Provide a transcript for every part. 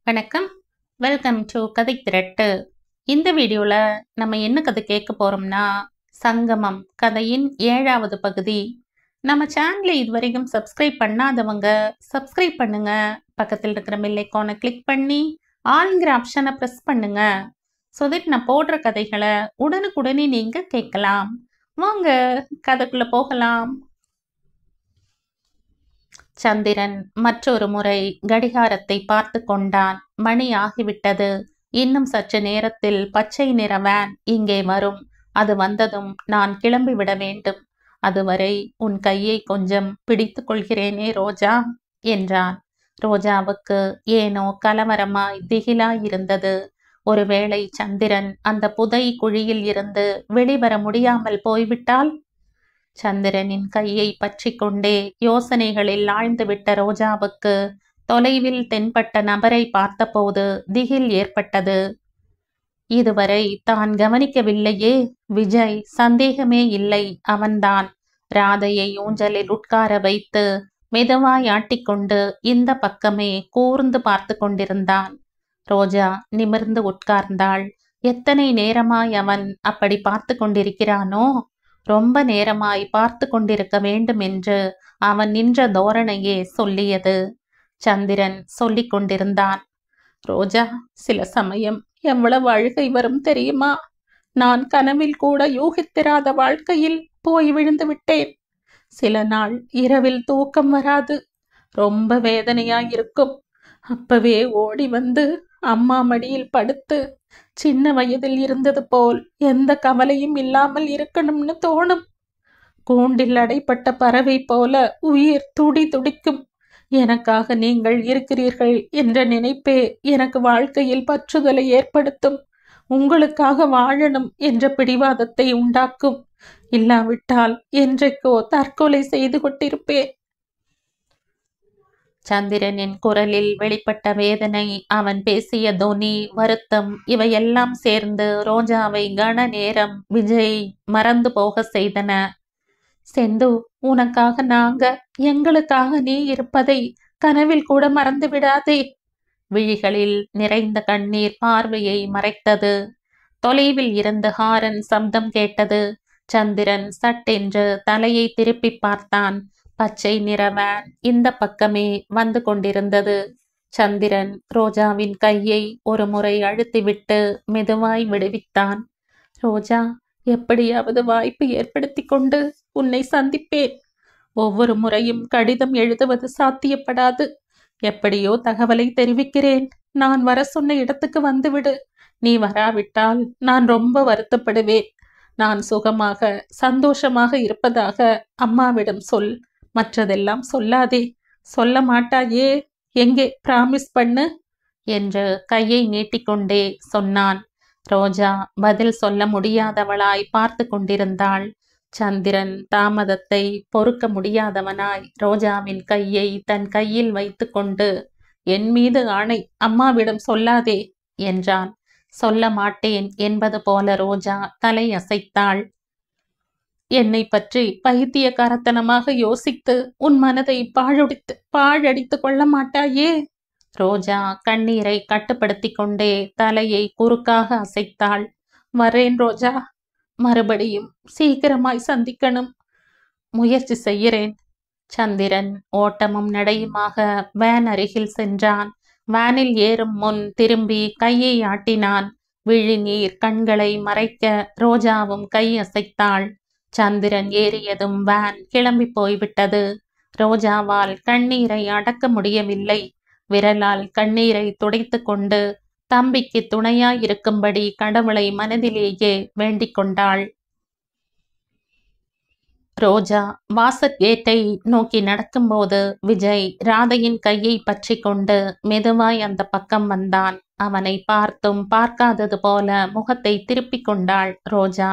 வணக்கம். Welcome to கதை திரட்டு. இந்த வீடியோல நம்ம என்ன கதை கேட்க போறோம்னா, சங்கமம் கதையின் 7வது பகுதி. நம்ம சேனலை இதுவரைக்கும் சப்ஸ்கிரைப் பண்ணாதவங்க சப்ஸ்கிரைப் பண்ணுங்க. பக்கத்தில் இருக்கிற பெல் ஐகானை கிளிக் பண்ணி ஆல்ங்கிற ஆப்ஷனை ப்ரெஸ் பண்ணுங்க. ஸோ தட் நான் போடுற கதைகளை உடனுக்குடனே நீங்க கேட்கலாம். வாங்க கதைக்குள்ள போகலாம். சந்திரன் மற்றொரு முறை கடிகாரத்தை பார்த்து கொண்டான். மணி ஆகிவிட்டது. இன்னும் சற்று நேரத்தில் பச்சை நிற வேன் இங்கே வரும். அது வந்ததும் நான் கிளம்பிவிட வேண்டும். அதுவரை உன் கையை கொஞ்சம் பிடித்து கொள்கிறேனே ரோஜா என்றான். ரோஜாவுக்கு ஏனோ கலவரமாய் திகிலாய் இருந்தது. ஒருவேளை சந்திரன் அந்த புதை குழியில் இருந்து வெளிவர முடியாமல் போய்விட்டால்? சந்திரனின் கையை பற்றி கொண்டே யோசனைகளில் ஆழ்ந்துவிட்ட ரோஜாவுக்கு தொலைவில் தென்பட்ட நபரை பார்த்தபோது திகில் ஏற்பட்டது. இதுவரை தான் கவனிக்கவில்லையே விஜய். சந்தேகமே இல்லை, அவன்தான். ராதையை ஊஞ்சலில் உட்கார வைத்து மெதுவாய் ஆட்டிக்கொண்டு இந்த பக்கமே கூர்ந்து பார்த்து கொண்டிருந்தான். ரோஜா நிமிர்ந்து உட்கார்ந்தாள். எத்தனை நேரமாய் அவன் அப்படி பார்த்து கொண்டிருக்கிறானோ? ரொம்ப நேரமாய் பார்த்து கொண்டிருக்க வேண்டும் என்று அவன் நின்ற தோரணையே சொல்லியது. சந்திரன் சொல்லிக் கொண்டிருந்தான். ரோஜா, சில சமயம் எவ்வளவு அழுகை வரும் தெரியுமா? நான் கனவில் கூட யூகித்திராத வாழ்க்கையில் போய் விழுந்து விட்டேன். சில நாள் இரவில் தூக்கம் வராது. ரொம்ப வேதனையாயிருக்கும். அப்பவே ஓடி வந்து அம்மா மடியில் படுத்து சின்ன வயதில் இருந்தது போல் எந்த கவலையும் இல்லாமல் இருக்கணும்னு தோணும். கூண்டில் அடைப்பட்ட பறவை போல உயிர் துடி துடிக்கும். எனக்காக நீங்கள் இருக்கிறீர்கள் என்ற நினைப்பே எனக்கு வாழ்க்கையில் பற்றுதலை ஏற்படுத்தும். உங்களுக்காக வாழணும் என்ற பிடிவாதத்தை உண்டாக்கும். இல்லாவிட்டால் என்றைக்கோ தற்கொலை செய்து கொண்டிருப்பேன். சந்திரனின் குரலில் வெளிப்பட்ட வேதனை, அவன் பேசிய தொனி, வருத்தம் இவையெல்லாம் சேர்ந்து ரோஜாவை கன நேரம் விஜய் மறந்து போக செய்தன. செந்து, உனக்காக நாங்க, எங்களுக்காக நீ இருப்பதை கனவில் கூட மறந்து விடாதே. விழிகளில் நிறைந்த கண்ணீர் பார்வையை மறைத்தது. தொலைவில் இருந்து ஹாரன் சப்தம் கேட்டது. சந்திரன் சட்டென்று தலையை திருப்பி பார்த்தான். பச்சை நிற வேன் இந்த பக்கமே வந்து கொண்டிருந்தது. சந்திரன் ரோஜாவின் கையை ஒரு முறை அழுத்திவிட்டு மெதுவாய் விடுவித்தான். ரோஜா, எப்படியாவது வாய்ப்பு ஏற்படுத்தி கொண்டு உன்னை சந்திப்பேன். ஒவ்வொரு முறையும் கடிதம் எழுதுவது சாத்தியப்படாது. எப்படியோ தகவலை தெரிவிக்கிறேன். நான் வர சொன்ன இடத்துக்கு வந்துவிடு. நீ வராவிட்டால் நான் ரொம்ப வருத்தப்படுவேன். நான் சுகமாக சந்தோஷமாக இருப்பதாக அம்மாவிடம் சொல். மற்றதெல்லாம் சொல்லாதே. சொல்ல மாட்டாயே? எங்கே பிராமிஸ் பண்ணு என்று கையை நீட்டிக்கொண்டே சொன்னான். ரோஜா பதில் சொல்ல முடியாதவளாய் பார்த்து கொண்டிருந்தாள். சந்திரன் தாமதத்தை பொறுக்க முடியாதவனாய் ரோஜாவின் கையை தன் கையில் வைத்து கொண்டு, என் மீது ஆணை, அம்மாவிடம் சொல்லாதே என்றான். சொல்ல மாட்டேன் என்பது போல ரோஜா தலை அசைத்தாள். என்னை பற்றி பைத்தியக்காரத்தனமாக யோசித்து உன் மனதை பாழடித்து கொள்ள மாட்டாயே? ரோஜா கண்ணீரை கட்டுப்படுத்தி கொண்டே தலையை குறுக்காக அசைத்தாள். வரேன் ரோஜா. மறுபடியும் சீக்கிரமாய் சந்திக்கணும். முயற்சி செய்கிறேன். சந்திரன் ஓட்டமும் நடையுமாக வேன் அருகில் சென்றான். வேனில் ஏறும் முன் திரும்பி கையை ஆட்டினான். விழிநீர் கண்களை மறைக்க ரோஜாவும் கை அசைத்தாள். சந்திரன் ஏறியதும் வேன் கிளம்பி போய்விட்டது. ரோஜாவால் கண்ணீரை அடக்க முடியவில்லை. விரலால் கண்ணீரை துடைத்து கொண்டு தம்பிக்கு துணையாயிருக்கும்படி கடவுளை மனதிலேயே வேண்டிக் கொண்டாள். ரோஜா வாசற்கேட்டை நோக்கி நடக்கும்போது விஜய் ராதையின் கையை பற்றி கொண்டு மெதுவாய் அந்த பக்கம் வந்தான். அவனை பார்த்தும் பார்க்காதது போல முகத்தை திருப்பிக் கொண்டாள் ரோஜா.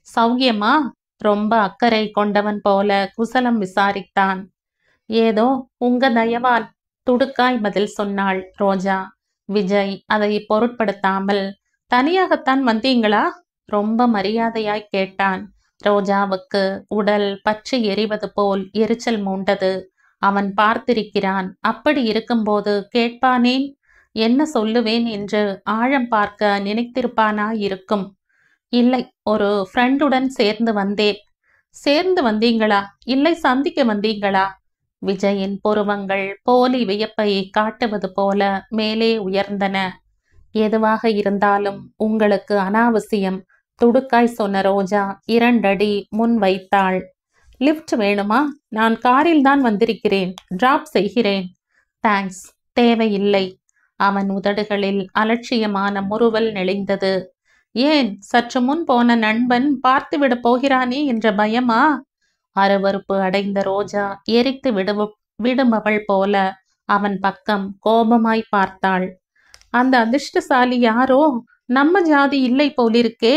சௌக்கியமா? ரொம்ப அக்கறை கொண்டவன் போல குசலம் விசாரித்தான். ஏதோ உங்க தயவால் துடுக்காய் பதில் சொன்னாள் ரோஜா. விஜய் அதை பொருட்படுத்தாமல், தனியாகத்தான் வந்தீங்களா? ரொம்ப மரியாதையாய் கேட்டான். ரோஜாவுக்கு உடல் பற்றி எரிவது போல் எரிச்சல் மூண்டது. அவன் பார்த்திருக்கிறான். அப்படி இருக்கும்போது கேட்பானேன்? என்ன சொல்லுவேன் என்று ஆழம் பார்க்க நினைத்திருப்பானாயிருக்கும். இல்லை, ஒரு ஃப்ரெண்டுடன் சேர்ந்து வந்தேன். சேர்ந்து வந்தீங்களா? இல்லை, சந்திக்க வந்தீங்களா? விஜயின் புருவங்கள் போலி வியப்பை காட்டுவது போல மேலே உயர்ந்தன. எதுவாக இருந்தாலும் உங்களுக்கு அனாவசியம், துடுக்காய் சொன்ன ரோஜா 2 அடி முன் வைத்தாள். லிஃப்ட் வேணுமா? நான் காரில் தான் வந்திருக்கிறேன். டிராப் செய்கிறேன். தேங்க்ஸ், தேவையில்லை. அவன் உதடுகளில் அலட்சியமான முறுவல் நெளிந்தது. ஏன், சற்று முன் போன நண்பன் பார்த்துவிடப் போகிறானே என்ற பயமா? அருவருப்பு அடைந்த ரோஜா எரித்து விடுபவள் போல அவன் பக்கம் கோபமாய் பார்த்தாள். அந்த அதிர்ஷ்டசாலி யாரோ நம்ம ஜாதி இல்லை போலிருக்கே.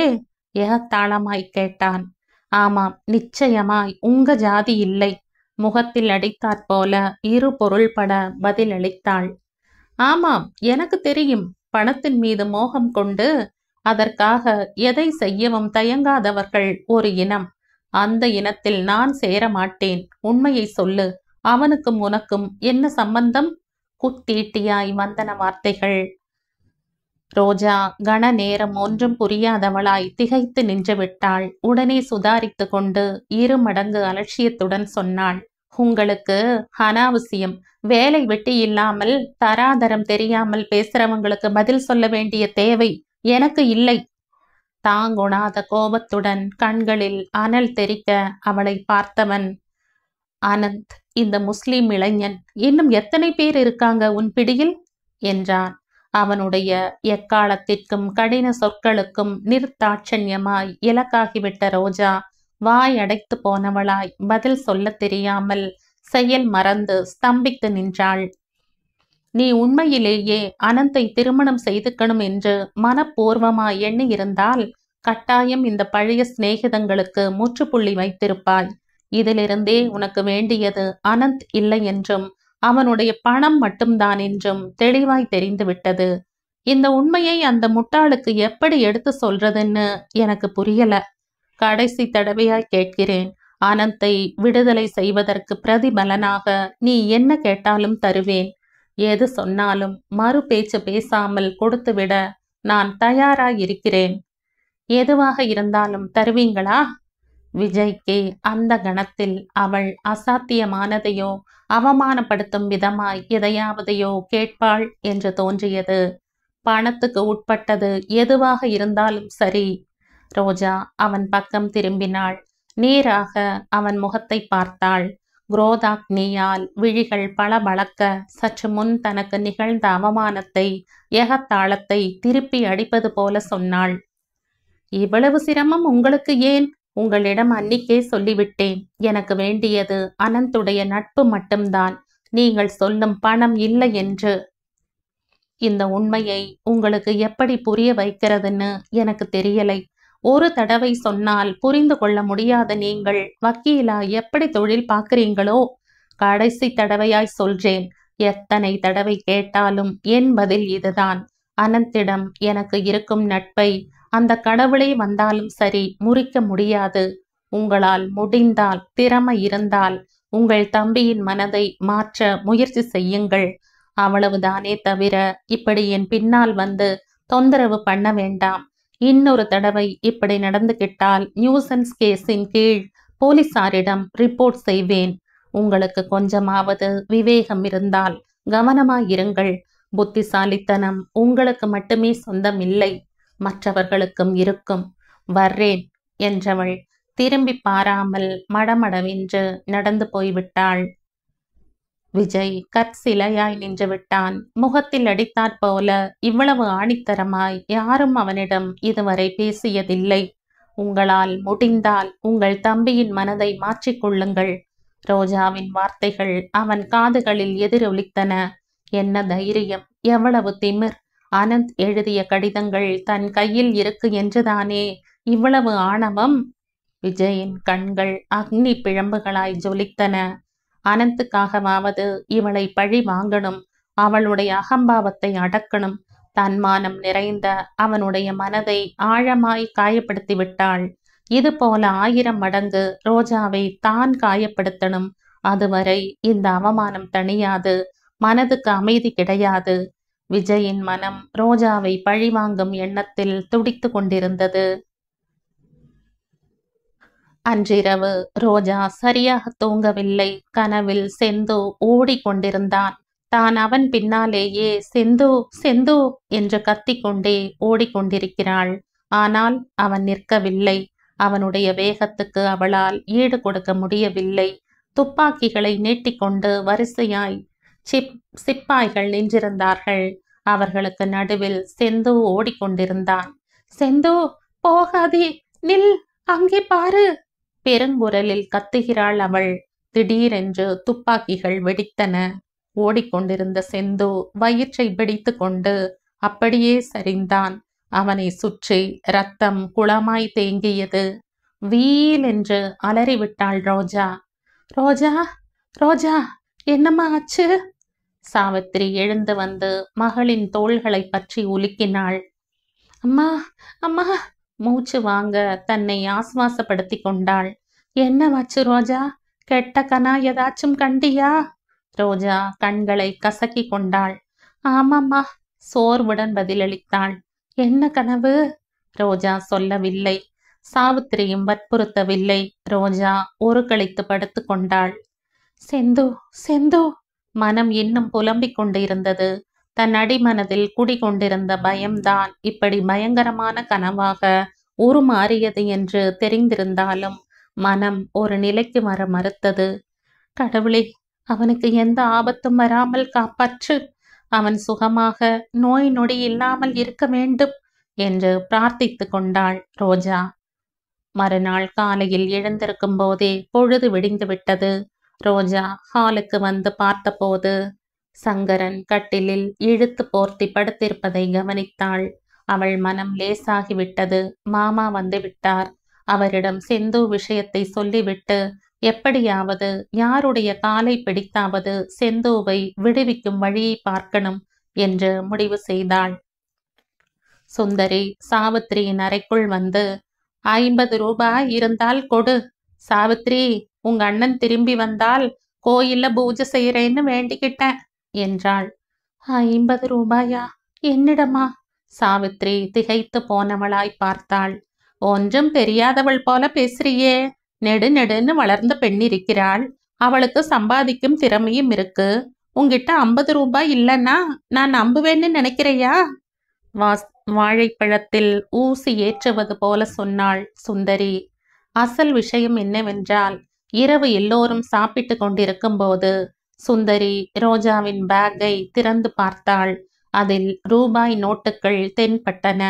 ஏகத்தாளமாய் கேட்டான். ஆமாம், நிச்சயமாய் உங்க ஜாதி இல்லை. முகத்தில் அடித்தாற்போல இரு பொருள்பட பதிலளித்தாள். ஆமாம், எனக்கு தெரியும். பணத்தின் மீது மோகம் கொண்டு அதற்காக எதை செய்யவும் தயங்காதவர்கள் ஒரு இனம். அந்த இனத்தில் நான் சேர மாட்டேன். உண்மையை சொல்லு. அவனுக்கும் உனக்கும் என்ன சம்பந்தம்? குத்தீட்டியாய் வந்தன வார்த்தைகள். ரோஜா கன நேரம் ஒன்றும் புரியாதவளாய் திகைத்து நின்று விட்டாள். உடனே சுதாரித்து கொண்டு 2 மடங்கு அலட்சியத்துடன் சொன்னாள். உங்களுக்கு அனாவசியம். வேலை வெட்டி இல்லாமல் தராதரம் தெரியாமல் பேசுறவங்களுக்கு பதில் சொல்ல வேண்டிய தேவை எனக்கு இல்லை. தாங்குணாத கோபத்துடன் கண்களில் அனல் தெறிக்க அவளை பார்த்தவன், அனந்த், இந்த முஸ்லிம் இளைஞன், இன்னும் எத்தனை பேர் இருக்காங்க உன் பிடியில் என்றான். அவனுடைய எக்காலத்திற்கும் கடின சொற்களுக்கும் நிர்தாட்சண்யமாய் இலக்காகிவிட்ட ரோஜா வாய் அடைத்து போனவளாய் பதில் சொல்ல தெரியாமல் செயல் மறந்து ஸ்தம்பித்து நின்றாள். நீ உண்மையிலேயே அனந்தை திருமணம் செய்துக்கணும் என்று மனப்பூர்வமாய் எண்ணி இருந்தால் கட்டாயம் இந்த பழைய சிநேகிதங்களுக்கு முற்றுப்புள்ளி வைத்திருப்பாய். இதிலிருந்தே உனக்கு வேண்டியது அனந்த் இல்லை என்றும் அவனுடைய பணம் மட்டும்தான் என்றும் தெளிவாய் தெரிந்துவிட்டது. இந்த உண்மையை அந்த முட்டாளுக்கு எப்படி எடுத்து சொல்றதுன்னு எனக்கு புரியல. கடைசி தடவையாய் கேட்கிறேன். அனந்தை விடுதலை செய்வதற்கு பிரதிபலனாக நீ என்ன கேட்டாலும் தருவேன். எது சொன்னாலும் மறு பேச்சு பேசாமல் கொடுத்துவிட நான் தயாராயிருக்கிறேன். எதுவாக இருந்தாலும் தருவீங்களா? விஜய்க்கே அந்த கணத்தில் அவள் அசாத்தியமானதையோ அவமானப்படுத்தும் விதமாய் எதையாவதையோ கேட்பாள் என்று தோன்றியது. பணத்துக்கு உட்பட்டது எதுவாக இருந்தாலும் சரி. ரோஜா அவன் பக்கம் திரும்பினாள். நேராக அவன் முகத்தை பார்த்தாள். குரோதாக்னியால் விழிகள் பளபளக்க சற்று முன் தனக்கு நிகழ்ந்த அவமானத்தை, ஏகத்தாளத்தை திருப்பி அடிப்பது போல சொன்னாள். இவ்வளவு சிரமம் உங்களுக்கு ஏன்? உங்களிடம் அன்னிக்கே சொல்லிவிட்டேன். எனக்கு வேண்டியது அனந்துடைய நட்பு மட்டும்தான். நீங்கள் சொல்லும் பணம் இல்லை என்று. இந்த உண்மையை உங்களுக்கு எப்படி புரிய வைக்கிறதுன்னு எனக்கு தெரியலை. ஒரு தடவை சொன்னால் புரிந்து கொள்ள முடியாத நீங்கள் வக்கீலா எப்படி தொழில் பார்க்கிறீங்களோ? கடைசி தடவையாய் சொல்றேன். எத்தனை தடவை கேட்டாலும் என் பதில் இதுதான். அனந்திடம் எனக்கு இருக்கும் நட்பை அந்த கடவுளே வந்தாலும் சரி முறிக்க முடியாது. உங்களால் முடிந்தால், திறமை இருந்தால் உங்கள் தம்பியின் மனதை மாற்ற முயற்சி செய்யுங்கள். அவ்வளவுதானே தவிர இப்படி என் பின்னால் வந்து தொந்தரவு பண்ண வேண்டாம். இன்னொரு தடவை இப்படி நடந்துகிட்டால் நியூசன்ஸ் கேஸின் கீழ் போலீசாரிடம் ரிப்போர்ட் செய்வேன். உங்களுக்கு கொஞ்சமாவது விவேகம் இருந்தால் கவனமாயிருங்கள். புத்திசாலித்தனம் உங்களுக்கு மட்டுமே சொந்தம் இல்லை, மற்றவர்களுக்கும் இருக்கும். வர்றேன் என்றவள் திரும்பி பாராமல் மடமடவென்று நடந்து போய்விட்டாள். விஜய் கற்சிலையாய் நின்று விட்டான். முகத்தில் அடித்தாற்போல இவ்வளவு ஆணித்தரமாய் யாரும் அவனிடம் இதுவரை பேசியதில்லை. உங்களால் முடிந்தால் உங்கள் தம்பியின் மனதை மாற்றிக்கொள்ளுங்கள். ரோஜாவின் வார்த்தைகள் அவன் காதுகளில் எதிரொலித்தன. என்ன தைரியம், எவ்வளவு திமிர்! அனந்த் எழுதிய கடிதங்கள் தன் கையில் இருக்கு என்றுதானே இவ்வளவு ஆணவம்? விஜயின் கண்கள் அக்னி பிழம்புகளாய் ஜொலித்தன. அனந்துக்காகவாவது இவளை பழி வாங்கணும். அவளுடைய அகம்பாவத்தை அடக்கணும். தன்மானம் நிறைந்த அவனுடைய மனதை ஆழமாய் காயப்படுத்தி விட்டாள். இது போல 1000 மடங்கு ரோஜாவை தான் காயப்படுத்தணும். அதுவரை இந்த அவமானம் தணியாது. மனதுக்கு அமைதி கிடையாது. விஜயின் மனம் ரோஜாவை பழிவாங்கும் எண்ணத்தில் துடித்து கொண்டிருந்தது. அன்றிரவு ரோஜா சரியாக தூங்கவில்லை. கனவில் செந்து ஓடிக்கொண்டிருந்தான். தான் அவன் பின்னாலேயே செந்து செந்து என்று கத்திக்கொண்டே ஓடிக்கொண்டிருக்கிறாள். ஆனால் அவன் நிற்கவில்லை. அவனுடைய வேகத்துக்கு அவளால் ஈடு கொடுக்க முடியவில்லை. துப்பாக்கிகளை நீட்டிக்கொண்டு வரிசையாய் சிப்பாய்கள் நின்றிருந்தார்கள். அவர்களுக்கு நடுவில் செந்து ஓடிக்கொண்டிருந்தான். செந்து, போகாதே, நில், அங்கே பாரு! பெருங்குரலில் கத்துகிறாள் அவள். திடீரென்று துப்பாக்கிகள் வெடித்தன. ஓடிக்கொண்டிருந்த செந்து வயிற்றை பிடித்து கொண்டு அப்படியே சரிந்தான். அவனை சுற்றி இரத்தம் குளமாய் தேங்கியது. வீல் என்று அலறிவிட்டாள் ரோஜா. ரோஜா, ரோஜா, என்னம்மா ஆச்சு? சாவித்திரி எழுந்து வந்து மகளின் தோள்களை பற்றி உலுக்கினாள். அம்மா, அம்மா! மூச்சு வாங்க தன்னை ஆசுவாசப்படுத்தி கொண்டாள். என்ன வச்சு ரோஜா? கெட்ட கனா ஏதாச்சும் கண்டியா? ரோஜா கண்களை கசக்கி கொண்டாள். ஆமாம்மா, சோர்வுடன் பதிலளித்தாள். என்ன கனவு? ரோஜா சொல்லவில்லை. சாவித்திரியும் வற்புறுத்தவில்லை. ரோஜா ஒரு கழித்து படுத்து கொண்டாள். செந்து, செந்து! மனம் இன்னும் புலம்பிக் கொண்டிருந்தது. தன் அடிமனதில் குடிகொண்டிருந்த பயம்தான் இப்படி பயங்கரமான கனவாக உருமாறியது என்று தெரிந்திருந்தாலும் மனம் ஒரு நிலைக்கு வர மறுத்தது. கடவுளே, அவனுக்கு எந்த ஆபத்தும் வராமல் காப்பாற்று. அவன் சுகமாக நோய் நொடி இல்லாமல் இருக்க வேண்டும் என்று பிரார்த்தித்து கொண்டாள் ரோஜா. மறுநாள் காலையில் எழுந்திருக்கும் போதே பொழுது விடிந்து விட்டது. ரோஜா ஹாலுக்கு வந்து பார்த்தபோது சங்கரன் கட்டிலில் இழுத்து போர்த்தி படுத்திருப்பதை கவனித்தாள். அவள் மனம் லேசாகிவிட்டது. மாமா வந்து விட்டார். அவரிடம் செந்து விஷயத்தை சொல்லிவிட்டு எப்படியாவது யாருடைய காலை பிடித்தாவது செந்துவை விடுவிக்கும் வழியை பார்க்கணும் என்று முடிவு செய்தாள். சுந்தரி சாவித்திரியின் அறைக்குள் வந்து, 50 ரூபாய் இருந்தால் கொடு. சாவித்திரி, உங்க அண்ணன் திரும்பி வந்தால் கோயில்ல பூஜை செய்யறேன்னு வேண்டிக்கிட்டேன் என்றாள். 50 ரூபாயா? என்னிடமா? சாவித்திரி திகைத்து போனவளாய் பார்த்தாள். ஒன்றும் தெரியாதவள் போல பேசுறியே. நெடு நெடுன்னு வளர்ந்த பெண் இருக்கிறாள். அவளுக்கு சம்பாதிக்கும் திறமையும் இருக்கு. உங்கிட்ட 50 ரூபாய் இல்லைன்னா நான் நம்புவேன்னு நினைக்கிறையா? வாழைப்பழத்தில் ஊசி ஏற்றுவது போல சொன்னாள் சுந்தரி. அசல் விஷயம் என்னவென்றால், இரவு எல்லோரும் சாப்பிட்டு கொண்டிருக்கும் போது சுந்தரி ரோஜாவின் பேக்கை திறந்து பார்த்தாள். அதில் ரூபாய் நோட்டுகள் தென்பட்டன.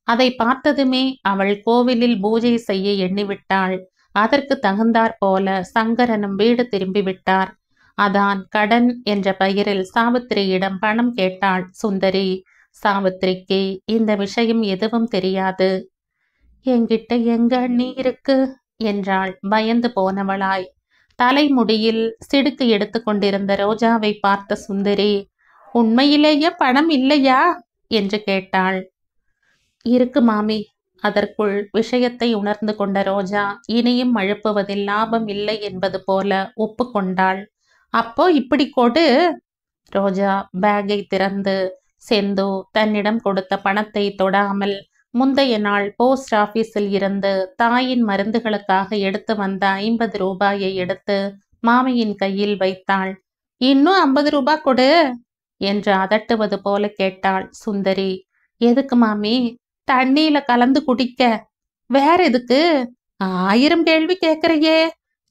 அதை பார்த்ததுமே அவள் கோவிலில் பூஜை செய்ய எண்ணிவிட்டாள். அதற்கு தகுந்தாற் போல சங்கரனும் வீடு திரும்பிவிட்டார். அதான் கடன் என்ற பெயரில் சாவித்திரியிடம் பணம் கேட்டாள் சுந்தரி. சாவித்திரிக்கு இந்த விஷயம் எதுவும் தெரியாது. என்கிட்ட எங்க அண்ணி இருக்கு என்றாள் பயந்து போனவளாய். தலைமுடியில் சிடுக்கு எடுத்து கொண்டிருந்த ரோஜாவை பார்த்த சுந்தரி, உண்மையிலேயே பணம் இல்லையா என்று கேட்டாள். இருக்கு மாமி. அதற்குள் விஷயத்தை உணர்ந்து கொண்ட ரோஜா இனியும் அழுப்புவதில் லாபம் இல்லை என்பது போல ஒப்புக்கொண்டாள். அப்போ இப்படி கொடு. ரோஜா பேக்கை திறந்து செந்து தன்னிடம் கொடுத்த பணத்தை தொடாமல் முந்தைய நாள் போஸ்ட் ஆபீஸில் இருந்து தாயின் மருந்துகளுக்காக எடுத்து வந்த 50 ரூபாயை எடுத்து மாமியின் கையில் வைத்தாள். இன்னும் 50 ரூபாய் கொடு என்று அதட்டுவது போல கேட்டாள் சுந்தரி. எதுக்கு மாமி? தண்ணியில கலந்து குடிக்க. வேற எதுக்கு? 1000 கேள்வி கேட்கறையே.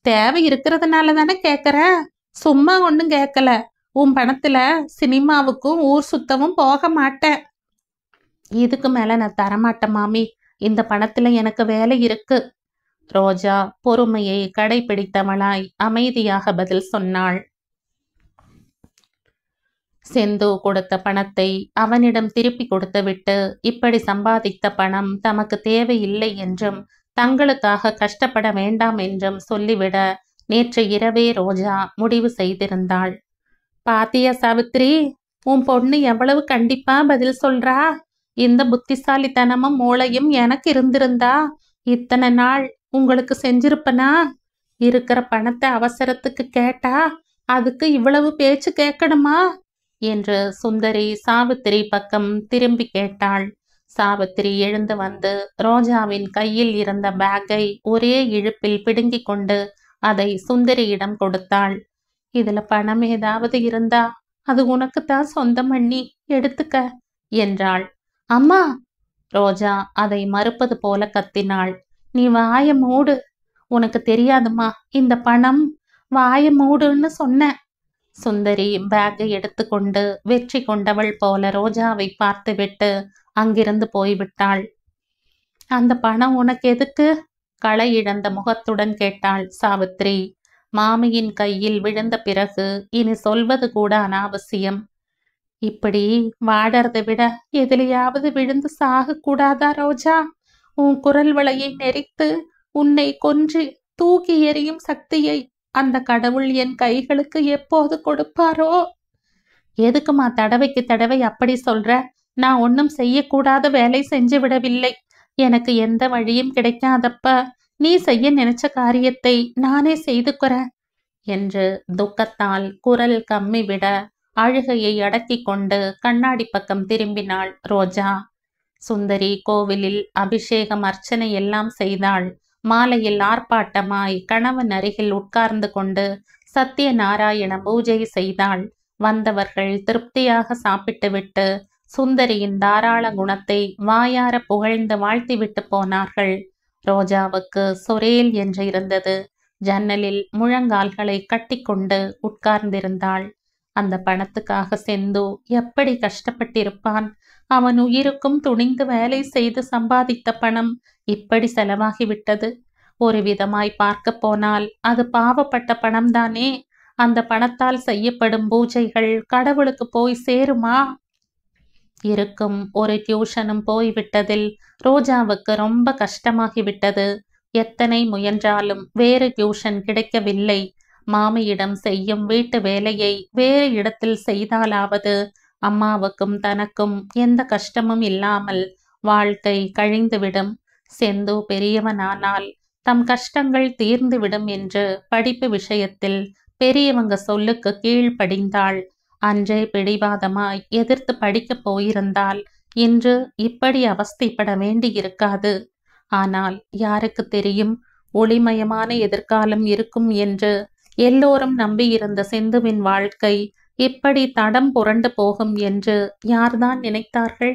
தேவை இருக்கிறதுனால தானே கேட்கற. சும்மா ஒன்றும் கேட்கல. உன் பணத்துல சினிமாவுக்கும் ஊர் சுத்தவும் போக மாட்டேன். இதுக்கு மேல நான் தரமாட்டேன் மாமி. இந்த பணத்துல எனக்கு வேலை இருக்கு. ரோஜா பொறுமையை கடைபிடித்தவளாய் அமைதியாக பதில் சொன்னாள். செந்து கொடுத்த பணத்தை அவனிடம் திருப்பி கொடுத்துவிட்டு இப்படி சம்பாதித்த பணம் தமக்கு தேவையில்லை என்றும் தங்களுக்காக கஷ்டப்பட வேண்டாம் என்றும் சொல்லிவிட நேற்று இரவே ரோஜா முடிவு செய்திருந்தாள். பாத்தியா சாவித்திரி, உன் பொண்ணு எவ்வளவு கண்டிப்பா பதில் சொல்றா. இந்த புத்திசாலித்தனமும் மூளையும் எனக்கு இருந்திருந்தா இத்தனை நாள் உங்களுக்கு செஞ்சிருப்பனா? இருக்கிற பணத்தை அவசரத்துக்கு கேட்டா அதுக்கு இவ்வளவு பேச்சு கேட்கணுமா? என்று சுந்தரி சாவித்திரி பக்கம் திரும்பி கேட்டாள். சாவித்திரி எழுந்து வந்து ரோஜாவின் கையில் இருந்த பேக்கை ஒரே இழுப்பில் பிடுங்கிக் கொண்டு அதை சுந்தரியிடம் கொடுத்தாள். இதுல பணம் ஏதாவது இருந்தா அது உனக்குத்தான் சொந்தம் அண்ணி, எடுத்துக்க என்றாள். அம்மா! ரோஜா அதை மறுப்பது போல கத்தினாள். நீ வாய மூடு. உனக்கு தெரியாதுமா, இந்த பணம். வாய மூடுன்னு சொன்ன. சுந்தரி பேக்கை எடுத்துக்கொண்டு வெற்றி கொண்டவள் போல ரோஜாவை பார்த்துவிட்டு அங்கிருந்து போய்விட்டாள். அந்த பணம் உனக்கு எதுக்கு? களை இழந்த முகத்துடன் கேட்டாள் சாவித்திரி. மாமியின் கையில் விழுந்த பிறகு இனி சொல்வது கூட அனாவசியம். இப்படி வாடறதை விட எதிலையாவது விழுந்து சாக கூடாதா ரோஜா? உன் குரல் வளையை நெரித்து உன்னை கொன்று தூக்கி எறியும் சக்தியை அந்த கடவுள் என் கைகளுக்கு எப்போது கொடுப்பாரோ? எதுக்குமா தடவைக்கு தடவை அப்படி சொல்ற? நான் ஒன்னும் செய்யக்கூடாத வேலை செஞ்சு விடவில்லை. எனக்கு எந்த வழியும் கிடைக்காதப்ப நீ செய்ய நினைச்ச காரியத்தை நானே செய்துக்கிறேன் என்று துக்கத்தால் குரல் கம்மிவிட அழுகையை அடக்கி கொண்டு கண்ணாடி பக்கம் திரும்பினாள் ரோஜா. சுந்தரி கோவிலில் அபிஷேகம் அர்ச்சனை எல்லாம் செய்தாள். மாலையில் ஆர்ப்பாட்டமாய் கணவன் அருகில் உட்கார்ந்து கொண்டு சத்தியநாராயண பூஜை செய்தாள். வந்தவர்கள் திருப்தியாக சாப்பிட்டுவிட்டு சுந்தரியின் தாராள குணத்தை வாயார புகழ்ந்து வாழ்த்திவிட்டு போனார்கள். ரோஜாவுக்கு சொரேல் என்று இருந்தது. ஜன்னலில் முழங்கால்களை கட்டிக்கொண்டு உட்கார்ந்திருந்தாள். அந்த பணத்துக்காக செந்து எப்படி கஷ்டப்பட்டிருப்பான். அவன் உயிருக்கும் துணிந்து வேலை செய்து சம்பாதித்த பணம் இப்படி செலவாகிவிட்டது. ஒரு விதமாய் பார்க்க போனால் அது பாவப்பட்ட பணம்தானே. அந்த பணத்தால் செய்யப்படும் பூஜைகள் கடவுளுக்கு போய் சேருமா? இருக்கும் ஒரு டியூஷனும் போய்விட்டதில் ரோஜாவுக்கு ரொம்ப கஷ்டமாகிவிட்டது. எத்தனை முயன்றாலும் வேறு டியூஷன் கிடைக்கவில்லை. மாமியிடம் செய்யும் வீட்டு வேலையை வேறு இடத்தில் செய்தாலாவது அம்மாவுக்கும் தனக்கும் எந்த கஷ்டமும் இல்லாமல் வாழ்க்கை கழிந்துவிடும். செந்து பெரியவனானால் தம் கஷ்டங்கள் தீர்ந்துவிடும் என்று படிப்பு விஷயத்தில் பெரியவங்க சொல்லுக்கு கீழ்ப்படிந்தாள். அன்றே பிடிவாதமாய் எதிர்த்து படிக்கப் போயிருந்தால் இன்று இப்படி அவஸ்தைப்பட வேண்டியிருக்காது. ஆனால் யாருக்கு தெரியும், ஒளிமயமான எதிர்காலம் இருக்கும் என்று எல்லோரும் நம்பியிருந்த செந்துவின் வாழ்க்கை இப்படி தடம் புரண்டு போகும் என்று யார்தான் நினைத்தார்கள்?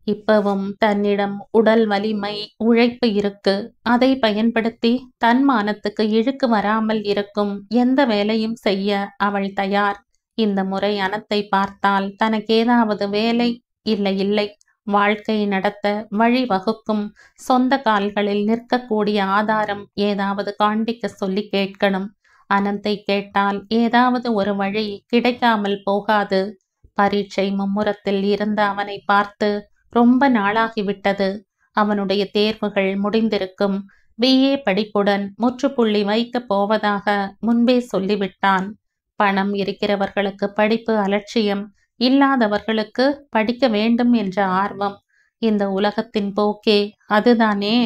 இப்பவும் தன்னிடம் உடல் வலிமை, உழைப்பு இருக்கு. அதை பயன்படுத்தி தன் மானத்துக்கு இழுக்கு வராமல் இருக்கும் எந்த வேலையும் செய்ய அவள் தயார். இந்த முறை அனத்தை பார்த்தால் தனக்கேதாவது வேலை இல்லை வாழ்க்கை நடத்த வழி வகுக்கும் சொந்த கால்களில் நிற்கக்கூடிய ஆதாரம் ஏதாவது காண்பிக்க சொல்லி கேட்கணும். அனந்தை கேட்டால் ஏதாவது ஒரு வழி கிடைக்காமல் போகாது. பரீட்சை மும்முரத்தில் இருந்த அவனை பார்த்து ரொம்ப நாளாகிவிட்டது. அவனுடைய தேர்வுகள் முடிந்திருக்கும். BA படிப்புடன் முற்றுப்புள்ளி வைக்கப் போவதாக முன்பே சொல்லிவிட்டான். பணம் இருக்கிறவர்களுக்கு படிப்பு அலட்சியம், இல்லாதவர்களுக்கு படிக்க வேண்டும் என்ற ஆர்வம். இந்த உலகத்தின் போக்கே அதுதானே.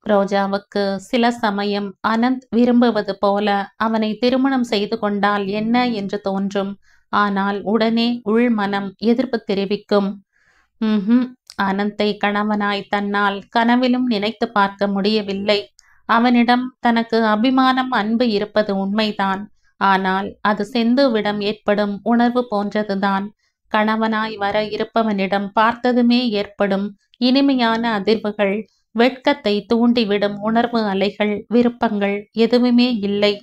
ரோஜாவுக்கு சில சமயம் அனந்த் விரும்புவது போல அவனை திருமணம் செய்து கொண்டால் என்ன என்று தோன்றும். ஆனால் உடனே உள்மனம் எதிர்ப்பு தெரிவிக்கும். அனந்தை கணவனாய் தன்னால் கனவிலும் நினைத்து பார்க்க முடியவில்லை. அவனிடம் தனக்கு அபிமானம், அன்பு இருப்பது உண்மைதான். ஆனால் அது செந்துவிடம் ஏற்படும் உணர்வு போன்றதுதான். கணவனாய் வர இருப்பவனிடம் பார்த்ததுமே ஏற்படும் இனிமையான அதிர்வுகள், வெட்கத்தை தூண்டிவிடும் உணர்வு அலைகள், விருப்பங்கள் எதுவுமே இல்லை.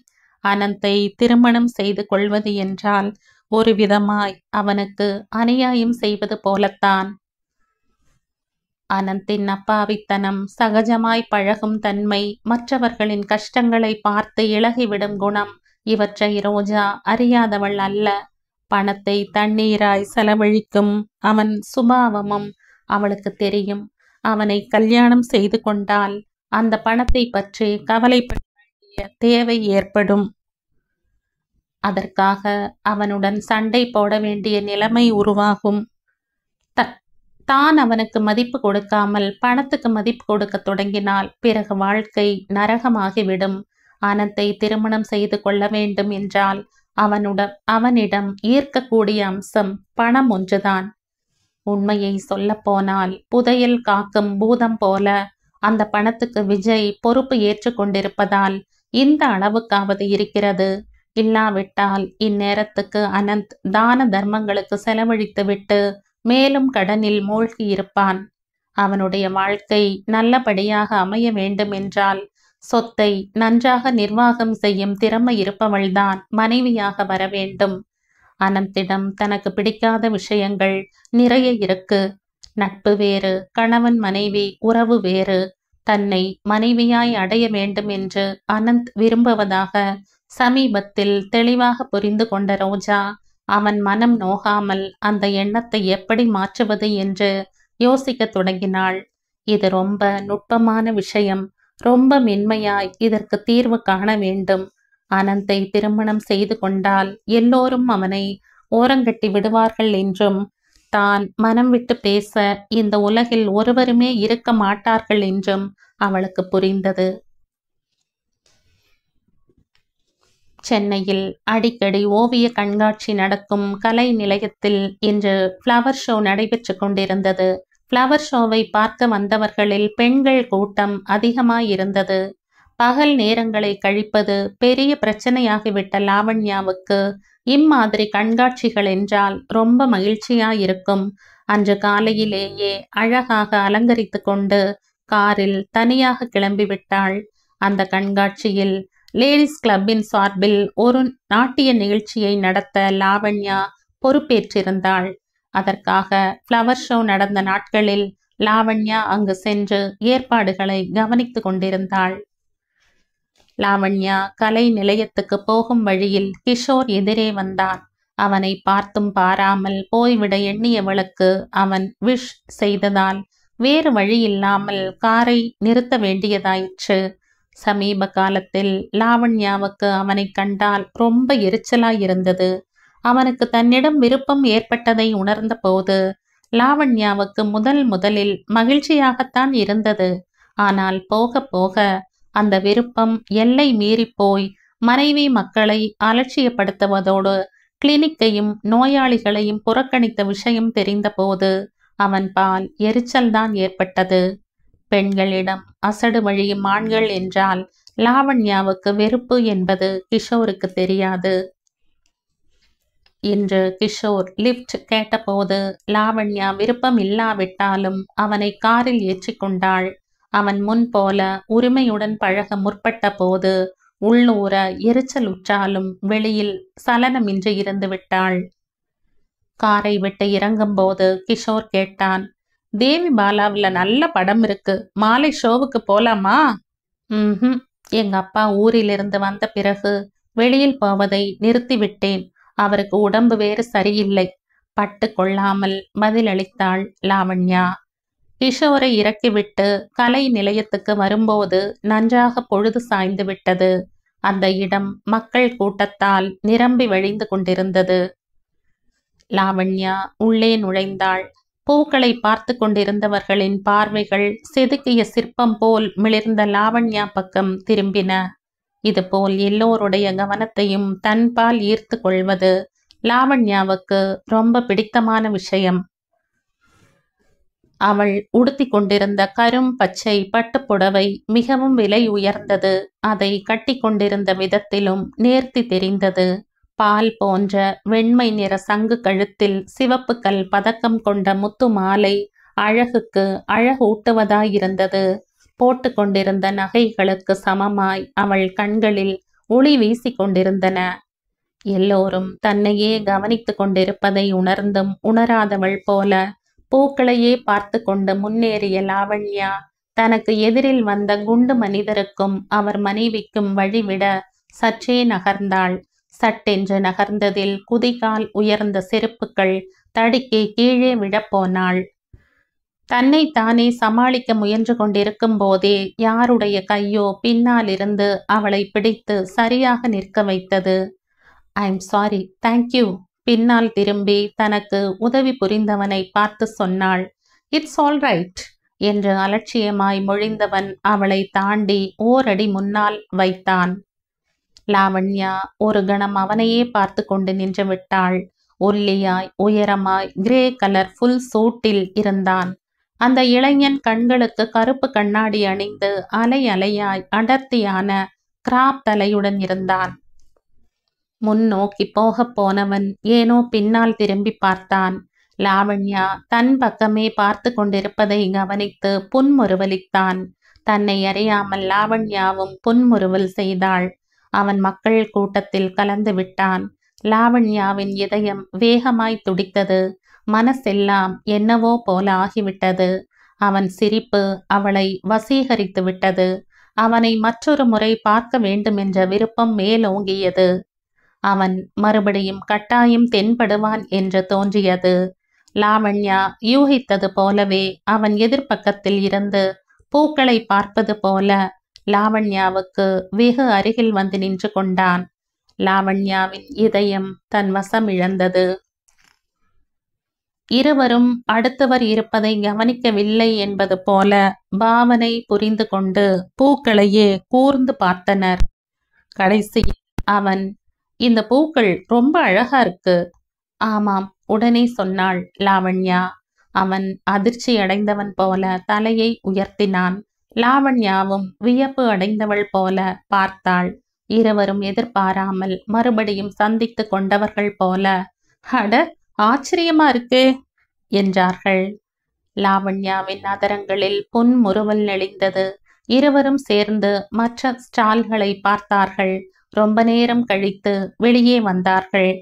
அனந்தை திருமணம் செய்து கொள்வது என்றால் ஒரு விதமாய் அவனுக்கு அநியாயம் செய்வது போலத்தான். அனந்தின் அப்பாவித்தனம், சகஜமாய் பழகும் தன்மை, மற்றவர்களின் கஷ்டங்களை பார்த்து இளகிவிடும் குணம், இவற்றை ரோஜா அறியாதவள் அல்ல. பணத்தை தண்ணீராய் செலவழிக்கும் அவன் சுபாவமும் அவளுக்கு தெரியும். அவனை கல்யாணம் செய்து கொண்டால் அந்த பணத்தை பற்றி கவலைப்பட வேண்டிய தேவை ஏற்படும். அதற்காக அவனுடன் சண்டை போட வேண்டிய நிலைமை உருவாகும். தான் அவனுக்கு மதிப்பு கொடுக்காமல் பணத்துக்கு மதிப்பு கொடுக்க தொடங்கினால் பிறகு வாழ்க்கை நரகமாகிவிடும். அனந்தை திருமணம் செய்து கொள்ள வேண்டும் என்றால் அவனிடம் ஈர்க்கக்கூடிய அம்சம் பணம் ஒன்றுதான். உண்மையை சொல்லப்போனால் புதையல் காக்கும் பூதம் போல அந்த பணத்துக்கு விஜய் பொறுப்பு ஏற்றுக்கொண்டிருப்பதால் இந்த அளவுக்காவது இருக்கிறது. இல்லாவிட்டால் இந்நேரத்துக்கு அனந்த் தான தர்மங்களுக்கு செலவழித்துவிட்டு மேலும் கடனில் மூழ்கி இருப்பான். அவனுடைய வாழ்க்கை நல்லபடியாக அமைய வேண்டுமென்றால் சொத்தை நன்றாக நிர்வாகம் செய்யும் திறமை இருப்பவள்தான் மனைவியாக வர வேண்டும். அனந்திடம் தனக்கு பிடிக்காத விஷயங்கள் நிறைய இருக்கு. நட்பு வேறு, கணவன் மனைவி உறவு வேறு. தன்னை மனைவியாய் அடைய வேண்டும் என்று அனந்த் விரும்புவதாக சமீபத்தில் தெளிவாக புரிந்து கொண்ட ரோஜா அவன் மனம் நோகாமல் அந்த எண்ணத்தை எப்படி மாற்றுவது என்று யோசிக்க தொடங்கினாள். இது ரொம்ப நுட்பமான விஷயம். ரொம்ப மென்மையாய் இதற்கு தீர்வு காண வேண்டும். அனந்தை திருமணம் செய்து கொண்டால் எல்லோரும் அவனை ஓரங்கட்டி விடுவார்கள் என்றும், தான் மனம் விட்டு பேச இந்த உலகில் ஒருவருமே இருக்க மாட்டார்கள் என்றும் அவளுக்கு புரிந்தது. சென்னையில் அடிக்கடி ஓவிய கண்காட்சி நடக்கும் கலை நிலையத்தில் இன்று ஃப்ளவர் ஷோ நடைபெற்று கொண்டிருந்தது. ஃப்ளவர் ஷோவை பார்க்க வந்தவர்களில் பெண்கள் கூட்டம் அதிகமாயிருந்தது. பகல் நேரங்களை கழிப்பது பெரிய பிரச்சனையாகிவிட்ட லாவண்யாவுக்கு இம்மாதிரி கண்காட்சிகள் என்றால் ரொம்ப மகிழ்ச்சியாயிருக்கும். அன்று காலையிலேயே அழகாக அலங்கரித்து கொண்டு காரில் தனியாக கிளம்பிவிட்டாள். அந்த கண்காட்சியில் லேடிஸ் கிளப்பின் சார்பில் ஒரு நாட்டிய நிகழ்ச்சியை நடத்த லாவண்யா பொறுப்பேற்றிருந்தாள். அதற்காக ஃப்ளவர் ஷோ நடந்த நாட்களில் லாவண்யா அங்கு சென்று ஏற்பாடுகளை கவனித்து கொண்டிருந்தாள். லாவண்யா கலை நிலையத்துக்கு போகும் வழியில் கிஷோர் எதிரே வந்தான். அவனை பார்த்தும் பாராமல் போய்விட எண்ணியவளுக்கு அவன் விஷ் செய்ததால் வேறு வழி இல்லாமல் காரை நிறுத்த வேண்டியதாயிற்று. சமீப காலத்தில் லாவண்யாவுக்கு அவனை கண்டால் ரொம்ப எரிச்சலாயிருந்தது. அவனுக்கு தன்னிடம் விருப்பம் ஏற்பட்டதை உணர்ந்த போது லாவண்யாவுக்கு முதலில் மகிழ்ச்சியாகத்தான் இருந்தது. ஆனால் போக போக அந்த விருப்பம் எல்லை மீறி போய் மனைவி மக்களை அலட்சியப்படுத்துவதோடு கிளினிக்கையும் நோயாளிகளையும் புறக்கணித்த விஷயம் தெரிந்த போது அவன் பால் எரிச்சல்தான் ஏற்பட்டது. பெண்களிடம் அசடு வழியும் ஆண்கள் என்றால் லாவண்யாவுக்கு வெறுப்பு என்பது கிஷோருக்கு தெரியாது. இன்று கிஷோர் லிப்ட் கேட்டபோது லாவண்யா விருப்பம் இல்லாவிட்டாலும் அவனை காரில் ஏற்றிக்கொண்டாள். அவன் முன் போல உரிமையுடன் பழக முற்பட்ட போது உள்ளூர எரிச்சல் உற்றாலும் வெளியில் சலனமின்றி இருந்து விட்டாள். காரை விட்டு இறங்கும் போது கிஷோர் கேட்டான், தேவி பாலாவில் நல்ல படம் இருக்கு, மாலை ஷோவுக்கு போலாமா? எங்க அப்பா ஊரிலிருந்து வந்த பிறகு வெளியில் போவதை நிறுத்திவிட்டேன். அவருக்கு உடம்பு வேறு சரியில்லை. பட்டு கொள்ளாமல் பதிலளித்தாள் லாவண்யா. கிஷோரை இறக்கிவிட்டு கலை நிலையத்துக்கு வரும்போது நன்றாக பொழுது சாய்ந்து விட்டது. அந்த இடம் மக்கள் கூட்டத்தால் நிரம்பி வழிந்து கொண்டிருந்தது. லாவண்யா உள்ளே நுழைந்தாள். பூக்களை பார்த்து கொண்டிருந்தவர்களின் பார்வைகள் செதுக்கிய சிற்பம் போல் மிளிர்ந்த லாவண்யா பக்கம் திரும்பின. இதுபோல் எல்லோருடைய கவனத்தையும் தன்பால் ஈர்த்து கொள்வது லாவண்யாவுக்கு ரொம்ப பிடித்தமான விஷயம். அவள் உடுத்தி கொண்டிருந்த கரும் பச்சை பட்டுப்புடவை மிகவும் விலை உயர்ந்தது. அதை கட்டி கொண்டிருந்த விதத்திலும் நேர்த்தி தெரிந்தது. பால் போன்ற வெண்மை நிற சங்கு கழுத்தில் சிவப்பு கல் பதக்கம் கொண்ட முத்து மாலை அழகுக்கு அழகூட்டுவதாயிருந்தது. போட்டு கொண்டிருந்த நகைகளுக்கு சமமாய் அவள் கண்களில் ஒளி வீசி கொண்டிருந்தன. எல்லோரும் தன்னையே கவனித்து கொண்டிருப்பதை உணர்ந்தும் உணராதவள் போல பூக்களையே பார்த்து கொண்டு முன்னேறிய லாவண்யா தனக்கு எதிரில் வந்த குண்டு மனிதருக்கும் அவர் மனைவிக்கும் வழிவிட சற்றே நகர்ந்தாள். சட்டென்று நகர்ந்ததில் குதிகால் உயர்ந்த செருப்புகள் தடுக்கி கீழே விழப்போனாள். தன்னை தானே சமாளிக்க முயன்று கொண்டிருக்கும் போதே யாருடைய கையோ பின்னால் இருந்து அவளை பிடித்து சரியாக நிற்க வைத்தது. I'm sorry, thank you. பின்னால் திரும்பி தனக்கு உதவி புரிந்தவனை பார்த்து சொன்னாள். இட்ஸ் ஆல் ரைட் என்று அலட்சியமாய் மொழிந்தவன் அவளை தாண்டி ஓரடி முன்னால் வைத்தான். லாவண்யா ஒரு கணம் அவனையே பார்த்து கொண்டு நின்று விட்டாள். ஒல்லியாய் உயரமாய் கிரே கலர் ஃபுல் சூட்டில் இருந்தான். அந்த இளைஞன் கண்களுக்கு கருப்பு கண்ணாடி அணிந்து அலை அலையாய் அடர்த்தியான கிராப் தலையுடன் இருந்தான். முன்னோக்கி போக போனவன் ஏனோ பின்னால் திரும்பி பார்த்தான். லாவண்யா தன் பக்கமே பார்த்து கொண்டிருப்பதை கவனித்து புன்முறுவலித்தான். தன்னை அறியாமல் லாவண்யாவும் புன்முறுவல் செய்தாள். அவன் மக்கள் கூட்டத்தில் கலந்து விட்டான். லாவண்யாவின் இதயம் வேகமாய் துடித்தது. மனசெல்லாம் என்னவோ போல ஆகிவிட்டது. அவன் சிரிப்பு அவளை வசீகரித்து விட்டது. அவனை மற்றொரு முறை பார்க்க வேண்டுமென்ற விருப்பம் மேலோங்கியது. அவன் மறுபடியும் கட்டாயம் தென்படுவான் என்று தோன்றியது. லாவண்யா யூகித்தது போலவே அவன் எதிர்பக்கத்தில் இருந்து பூக்களை பார்ப்பது போல லாவண்யாவுக்கு வெகு அருகில் வந்து நின்று கொண்டான். லாவண்யாவின் இதயம் தன் வசம் இழந்தது. இருவரும் அடுத்தவர் இருப்பதை கவனிக்கவில்லை என்பது போல பாவனை புரிந்து கொண்டு பூக்களையே கூர்ந்து பார்த்தனர். கடைசியில் அவன், இந்த பூக்கள் ரொம்ப அழகா இருக்கு. ஆமாம், உடனே சொன்னாள் லாவண்யா. அவன் அதிர்ச்சி அடைந்தவன் போல தலையை உயர்த்தினான். லாவண்யாவும் வியப்பு அடைந்தவள் போல பார்த்தாள். இருவரும் எதிர்பாராமல் மறுபடியும் சந்தித்து கொண்டவர்கள் போல, அட ஆச்சரியமா இருக்கே என்றார்கள். லாவண்யாவின் அதரங்களில் புன்முறுவல் நெளிந்தது. இருவரும் சேர்ந்து மற்ற ஸ்டால்களை பார்த்தார்கள். ரொம்ப நேரம் கழித்து வெளியே வந்தார்கள்.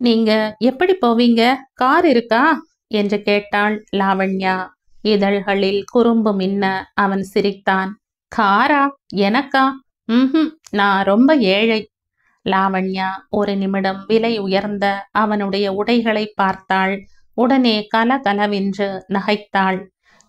நீங்க எப்படி போவீங்க? கார் இருக்கா என்று கேட்டாள் லாவண்யா. இதழ்களில் குறும்பு மின்ன அவன் சிரித்தான். காரா? எனக்கா? நான் ரொம்ப ஏழை. லாவண்யா ஒரு நிமிடம் விலை உயர்ந்த அவனுடைய உடைகளை பார்த்தாள். உடனே கலகலவென்று நகைத்தாள்.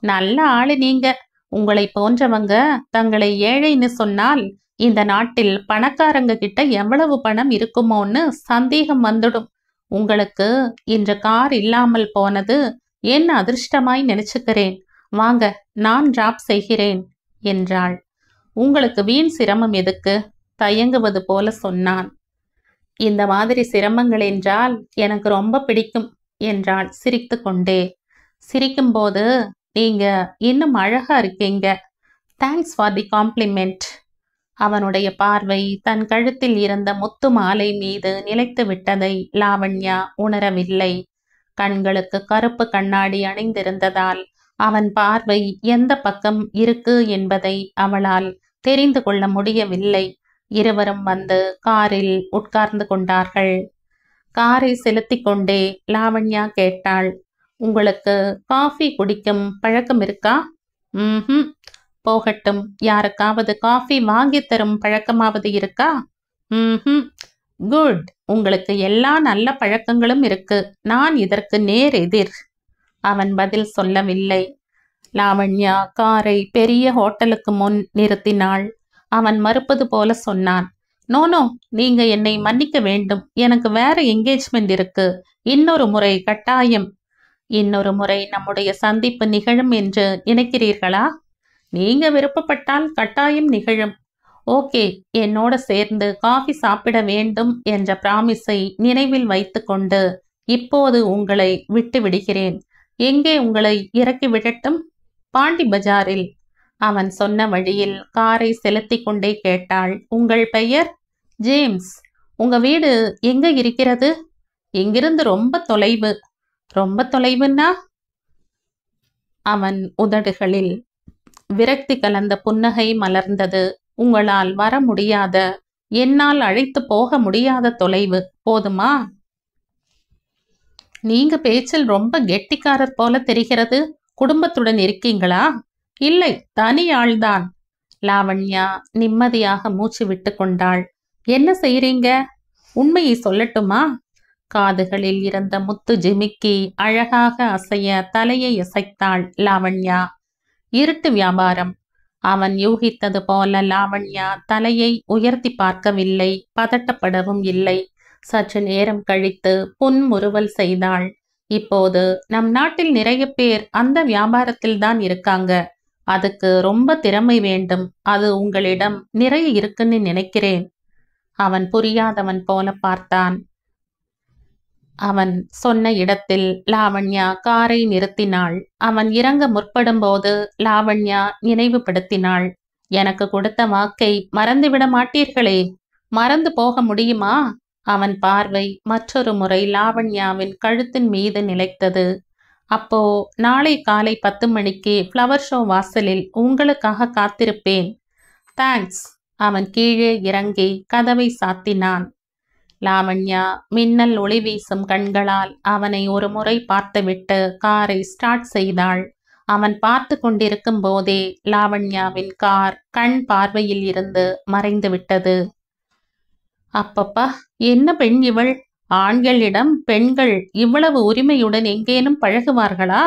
நல்ல ஆளு நீங்க. உங்களை போன்றவங்க தங்களை ஏழைன்னு சொன்னால் இந்த நாட்டில் பணக்காரங்க கிட்ட எவ்வளவு பணம் இருக்குமோன்னு சந்தேகம் வந்துடும். உங்களுக்கு இன்று கார் இல்லாமல் போனது என் அதிர்ஷ்டமாய் நினைச்சுக்கிறேன். வாங்க, நான் டிராப் செய்கிறேன் என்றாள். உங்களுக்கு வீண் சிரமம் எதுக்கு? தயங்குவது போல சொன்னான். இந்த மாதிரி சிரமங்கள் என்றால் எனக்கு ரொம்ப பிடிக்கும் என்றாள் சிரித்து கொண்டே. சிரிக்கும்போது நீங்க இன்னும் அழகா இருக்கீங்க. Thanks for the compliment. அவனுடைய பார்வை தன் கழுத்தில் இருந்த முத்து மாலை மீது நிலைத்து விட்டதை லாவண்யா உணரவில்லை. கண்களுக்கு கருப்பு கண்ணாடி அணிந்திருந்ததால் அவன் பார்வை எந்த பக்கம் இருக்கு என்பதை அவளால் தெரிந்து கொள்ள முடியவில்லை. இருவரும் வந்து காரில் உட்கார்ந்து கொண்டார்கள். காரை செலுத்தி கொண்டே லாவண்யா கேட்டாள், உங்களுக்கு காஃபி குடிக்கும் பழக்கம் இருக்கா? போகட்டும், யாருக்காவது காஃபி வாங்கி தரும் பழக்கமாவது இருக்கா? குட், உங்களுக்கு எல்லா நல்ல பழக்கங்களும் இருக்கு. நான் இதற்கு நேர் எதிர். அவன் பதில் சொல்லவில்லை. லாவண்யா காரை பெரிய ஹோட்டலுக்கு முன் நிறுத்தினாள். அவன் மறுப்பது போல சொன்னான், நோ, நீங்க என்னை மன்னிக்க வேண்டும். எனக்கு வேற என்கேஜ்மெண்ட் இருக்கு. இன்னொரு முறை கட்டாயம். இன்னொரு முறை நம்முடைய சந்திப்பு நிகழும் என்று நினைக்கிறீர்களா? நீங்க விருப்பப்பட்டால் கட்டாயம் நிகழும். ஓகே, என்னோட சேர்ந்து காஃபி சாப்பிட வேண்டும் என்ற பிராமிஸை நினைவில் வைத்து கொண்டு இப்போது உங்களை விட்டு விடுகிறேன். எங்கே உங்களை இறக்கி விடட்டும்? பாண்டி பஜாரில். அவன் சொன்ன வழியில் காரை செலுத்தி கொண்டே கேட்டாள், உங்கள் பெயர்? ஜேம்ஸ். உங்க வீடு எங்க இருக்கிறது? இங்கிருந்து ரொம்ப தொலைவு. ரொம்ப தொலைவுன்னா? அவன் உதடுகளில் விரக்தி கலந்த புன்னகை மலர்ந்தது. உங்களால் வர முடியாத, என்னால் அழைத்து போக முடியாத தொலைவு. போதுமா? நீங்க பேச்சில் ரொம்ப கெட்டிக்காரர் போல தெரிகிறது. குடும்பத்துடன் இருக்கீங்களா? இல்லை, தனி ஆள்தான். லாவண்யா நிம்மதியாக மூச்சு விட்டு கொண்டாள். என்ன செய்றீங்க? உண்மையை சொல்லட்டுமா? காதுகளில் இருந்த முத்து ஜிமிக்கி அழகாக அசைய தலையை அசைத்தாள் லாவண்யா. இருட்டு வியாபாரம். அவன் யூகித்தது போல லாவண்யா தலையை உயர்த்தி பார்க்கவில்லை, பதட்டப்படவும் இல்லை. சற்று நேரம் கழித்து புன்முறுவல் செய்தாள். இப்போது நம் நாட்டில் நிறைய பேர் அந்த வியாபாரத்தில் தான் இருக்காங்க. அதுக்கு ரொம்ப திறமை வேண்டும். அது உங்களிடம் நிறைய இருக்குன்னு நினைக்கிறேன். அவன் புரியாதவன் போல பார்த்தான். அவன் சொன்ன இடத்தில் லாவண்யா காரை நிறுத்தினாள். அவன் இறங்க முற்படும்போது லாவண்யா நினைவுபடுத்தினாள். எனக்கு கொடுத்த வாக்கை மறந்துவிட மாட்டீர்களே. மறந்து போக முடியுமா? அவன் பார்வை மற்றொரு முறை லாவண்யாவின் கழுத்தின் மீது நிலைத்தது. அப்போ நாளை காலை 10 மணிக்கு ஃப்ளவர் ஷோ வாசலில் உங்களுக்காக காத்திருப்பேன். தேங்க்ஸ். அவன் கீழே இறங்கி கதவை சாத்தினான். லாவண்யா மின்னல் ஒளி வீசும் கண்களால் அவனை ஒரு முறை பார்த்துவிட்டு காரை ஸ்டார்ட் செய்தாள். அவன் பார்த்து கொண்டிருக்கும் போதே லாவண்யாவின் கார் கண் பார்வையில் இருந்து மறைந்து விட்டது. அப்பப்பா, என்ன பெண் இவள்! ஆண்களிடம் பெண்கள் இவ்வளவு உரிமையுடன் எங்கேனும் பழகுவார்களா?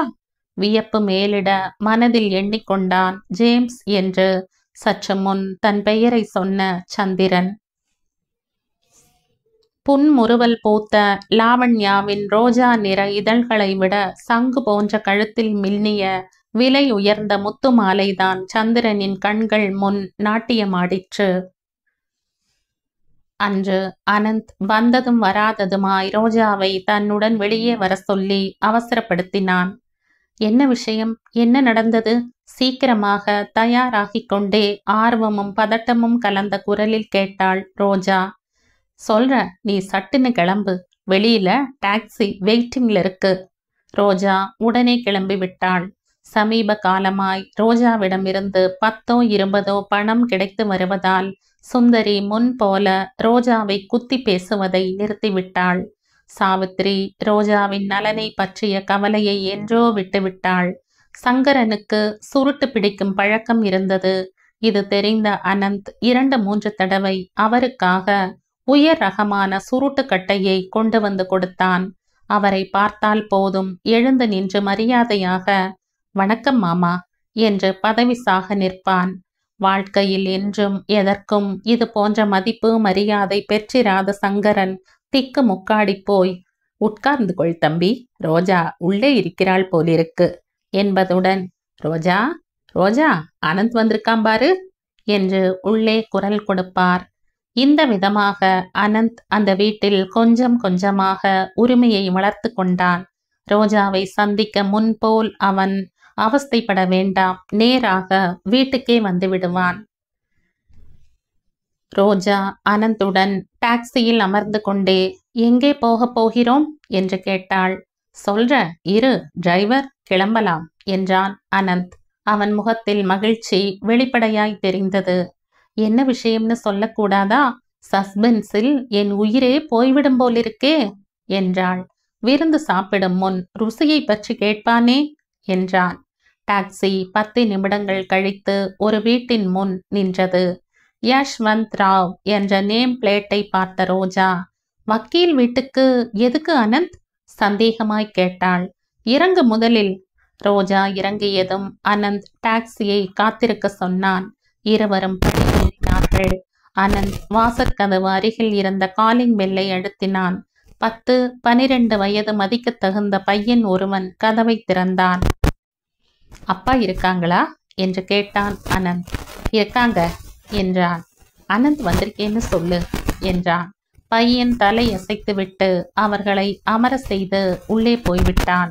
வியப்பு மேலிட மனதில் எண்ணிக்கொண்டான் ஜேம்ஸ் என்று சற்று முன் தன் பெயரை சொன்ன சந்திரன். புன்முறுவல் பூத்த லாவண்யாவின் ரோஜா நிற இதழ்களை விட சங்கு போன்ற கழுத்தில் மின்னிய விலை உயர்ந்த முத்து மாலைதான் சந்திரனின் கண்கள் முன் நாட்டியமாடிற்று. அன்று அனந்த் வந்ததும் வராததுமாய் ரோஜாவை தன்னுடன் வெளியே வர சொல்லி அவசரப்படுத்தினான். என்ன விஷயம்? என்ன நடந்தது? சீக்கிரமாக தயாராகிக் கொண்டே ஆர்வமும் பதட்டமும் கலந்த குரலில் கேட்டாள் ரோஜா. சொல்ற, நீ சட்டுன்னு கிளம்பு. வெளியில டாக்ஸி வெயிட்டிங்ல இருக்கு. ரோஜா உடனே கிளம்பி விட்டாள். சமீப காலமாய் ரோஜாவிடமிருந்து 10ஓ 20ஓ பணம் கிடைத்து வருவதால் சுந்தரி முன் போல ரோஜாவை குத்தி பேசுவதை நிறுத்திவிட்டாள். சாவித்ரி ரோஜாவின் நலனை பற்றிய கவலையை என்றோ விட்டுவிட்டாள். சங்கரனுக்கு சுருட்டு பிடிக்கும் பழக்கம் இருந்தது. இது தெரிந்த அனந்த் 2-3 தடவை அவருக்காக உயர் ரகமான சுருட்டு கட்டையை கொண்டு வந்து கொடுத்தான். அவரை பார்த்தால் போதும் எழுந்து நின்று மரியாதையாக வணக்கம் மாமா என்று பதவிசாக நிற்பான். வாழ்க்கையில் என்றும் எதற்கும் இது போன்ற மதிப்பு மரியாதை பெற்றிராத சங்கரன் திக்கு முக்காடி போய் உட்கார்ந்து கொள் தம்பி, ரோஜா உள்ளே இருக்கிறாள் போலிருக்கு என்பதுடன் ரோஜா ரோஜா அனந்த் வந்திருக்கான் பாரு என்று உள்ளே குரல் கொடுப்பார். இந்த விதமாக அனந்த் அந்த வீட்டில் கொஞ்சம் கொஞ்சமாக உரிமையை வளர்த்து கொண்டான். ரோஜாவை சந்திக்க முன்போல் அவன் அவஸ்தைப்பட வேண்டாம், நேராக வீட்டுக்கே வந்து விடுவான். ரோஜா அனந்துடன் டாக்ஸியில் அமர்ந்து கொண்டே எங்கே போக போகிறோம் என்று கேட்டாள். சொல்ற இரு, டிரைவர், கிளம்பலாம் என்றான் அனந்த். அவன் முகத்தில் மகிழ்ச்சி வெளிப்படையாய் தெரிந்தது. என்ன விஷயம்னு சொல்லக்கூடாதா? சஸ்பென்ஸில் என் உயிரே போய்விடும் போலிருக்கே என்றாள். விருந்து சாப்பிடும் முன் ருசியை பற்றி கேட்பானே என்றான். டாக்ஸி 10 நிமிடங்கள் கழித்து ஒரு வீட்டின் முன் நின்றது. யஷ்வந்த் ராவ் என்ற நேம் பிளேட்டை பார்த்த ரோஜா, வக்கீல் வீட்டுக்கு எதுக்கு அனந்த்? சந்தேகமாய் கேட்டாள். இறங்கு முதலில். ரோஜா இறங்கியதும் அனந்த் டாக்ஸியை காத்திருக்க சொன்னான். இருவரும் படியேறினார்கள். அனந்த் வாசற்கதவு அருகில் இருந்த காலிங் பெல்லை அழுத்தினான். 10-12 வயது மதிக்க தகுந்த பையன் ஒருவன் கதவை திறந்தான். அப்பா இருக்காங்களா என்று கேட்டான் அனந்த். இருக்காங்க என்றான். அனந்த் வந்திருக்கேன்னு சொல்லு என்றான். பையன் தலை அசைத்துவிட்டு அவர்களை அமர செய்து உள்ளே போய்விட்டான்.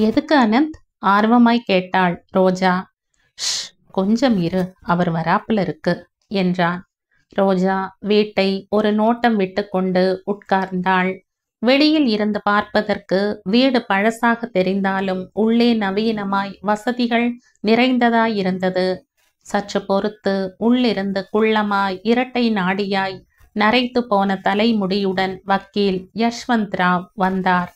எதுக்கு அனந்த்? ஆர்வமாய் கேட்டாள் ரோஜா. ஷ், கொஞ்சம் இரு, அவர் வராப்புல இருக்கு என்றான். ரோஜா வீட்டை ஒரு நோட்டம் விட்டு கொண்டு உட்கார்ந்தாள். வெளியில் இருந்து பார்ப்பதற்கு வீடு பழசாக தெரிந்தாலும் உள்ளே நவீனமாய் வசதிகள் நிறைந்ததாய் இருந்தது. சற்று பொறுத்து உள்ளிருந்து குள்ளமாய் இரட்டை நாடியாய் நரைத்து போன தலைமுடியுடன் வக்கீல் யஷ்வந்த் ராவ் வந்தார்.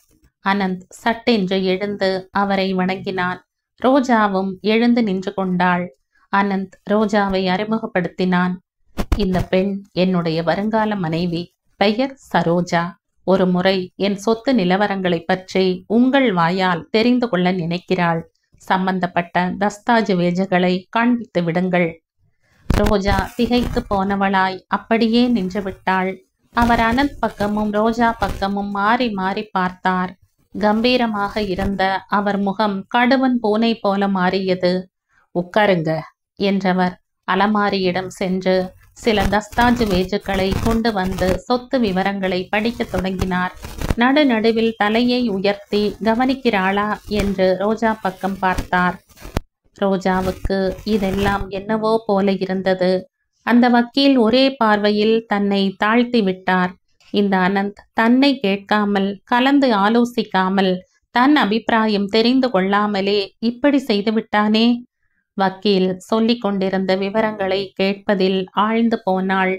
அனந்த் சட்டென்று எழுந்து அவரை வணங்கினான். ரோஜாவும் எழுந்து நின்று கொண்டாள். அனந்த் ரோஜாவை அறிமுகப்படுத்தினான். இந்த பெண் என்னுடைய வருங்கால மனைவி. பெயர் சரோஜா. ஒரு முறை என் சொத்து நிலவரங்களை பற்றி உங்கள் வாயால் தெரிந்து கொள்ள நினைக்கிறாள். சம்பந்தப்பட்ட தஸ்தாவேஜுகளை காண்பித்து விடுங்கள். ரோஜா திகைத்து போனவளாய் அப்படியே நின்று விட்டாள். அவர் அனந்த் பக்கமும் ரோஜா பக்கமும் மாறி மாறி பார்த்தார். கம்பீரமாக இருந்த அவர் முகம் கடுவன் பூனை போல மாறியது. உட்காருங்க என்றவர் அலமாரியிடம் சென்று சில தஸ்தாவேஜுகளை கொண்டு வந்து சொத்து விவரங்களை படிக்கத் தொடங்கினார். நடுநடுவில் தலையை உயர்த்தி கவனிக்கிறாளா என்று ரோஜா பக்கம் பார்த்தார். ரோஜாவுக்கு இதெல்லாம் என்னவோ போல இருந்தது. அந்த வக்கீல் ஒரே பார்வையில் தன்னை தாழ்த்தி விட்டார். இந்த அனந்த் தன்னை கேட்காமல், கலந்து ஆலோசிக்காமல், தன் அபிப்பிராயம் தெரிந்து கொள்ளாமலே இப்படி செய்துவிட்டானே. வக்கீல் சொல்லிக் கொண்டிருந்த விவரங்களை கேட்பதில் ஆழ்ந்து போனாள்.